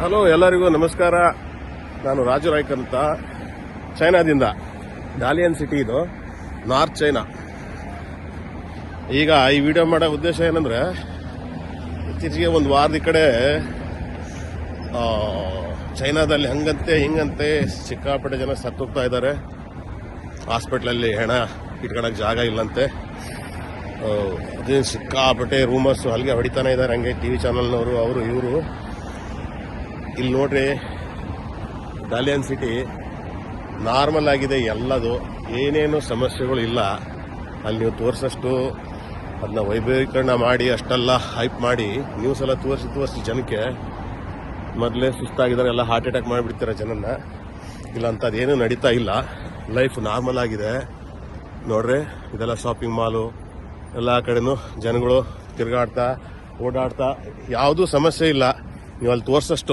Hello, ಎಲ್ಲರಿಗೂ ನಮಸ್ಕಾರ. ನಾನು ರಾಜು ರಾಯ್ಕ್ ಅಂತ, ಚೈನಾದಿಂದ. ಡಾಲಿಯನ್ ಸಿಟಿ ಇದು, ನಾರ್ತ್ ಚೈನಾ. ಈಗ ಈ ವಿಡಿಯೋ ಮಾಡೋ ಉದ್ದೇಶ ಏನಂದ್ರೆ, ಇತ್ತೀಚೆಗೆ ಒಂದು ವಾರದ ಕಡೆ ಚೈನಾದಲ್ಲಿ ಹಂಗಂತೆ ಹಿಂಗಂತೆ ಸಿಕ್ಕಾಪಟ್ಟೆ ಜನ ಸತ್ತೋಗ್ತಾ ಇದ್ದಾರೆ. ಹಾಸ್ಪಿಟ್ಲಲ್ಲಿ ಹೆಣ ಇಟ್ಕೊಳಕ್ ಜಾಗ ಇಲ್ಲಂತೆ. ಅದೇ ಸಿಕ್ಕಾಪಟ್ಟೆ ರೂಮರ್ಸ್ ಅಲ್ಲಿಗೆ ಹೊಡಿತಾನೆ ಇದ್ದಾರೆ. ಹಂಗೆ ಟಿವಿ ಚಾನಲ್ನವರು ಅವರು ಇವರು. ಇಲ್ಲಿ ನೋಡ್ರಿ, ಡಾಲಿಯನ್ ಸಿಟಿ ನಾರ್ಮಲ್ ಆಗಿದೆ, ಎಲ್ಲದು ಏನೇನು ಸಮಸ್ಯೆಗಳು ಇಲ್ಲ. ಅಲ್ಲಿ ನೀವು ತೋರಿಸಷ್ಟು ಅದನ್ನ ವೈಭವೀಕರಣ ಮಾಡಿ ಅಷ್ಟೆಲ್ಲ ಹೈಪ್ ಮಾಡಿ ನ್ಯೂಸ್ ಎಲ್ಲ ತೋರಿಸಿ ಜನಕ್ಕೆ ಮೊದಲೇ ಸುಸ್ತಾಗಿದ್ದಾರೆ, ಎಲ್ಲ ಹಾರ್ಟ್ ಅಟ್ಯಾಕ್ ಮಾಡಿಬಿಡ್ತಾರೆ ಜನನ್ನ. ಇಲ್ಲ ಅಂತ ಅದೇನು ನಡೀತಾ ಇಲ್ಲ. ಲೈಫ್ ನಾರ್ಮಲ್ ಆಗಿದೆ. ನೋಡ್ರಿ, ಇದೆಲ್ಲ ಶಾಪಿಂಗ್ ಮಾಲು, ಎಲ್ಲ ಕಡೆನೂ ಜನಗಳು ತಿರುಗಾಡ್ತಾ ಓಡಾಡ್ತಾ, ಯಾವುದೂ ಸಮಸ್ಯೆ ಇಲ್ಲ. ನೀವು ಅಲ್ಲಿ ತೋರಿಸಷ್ಟು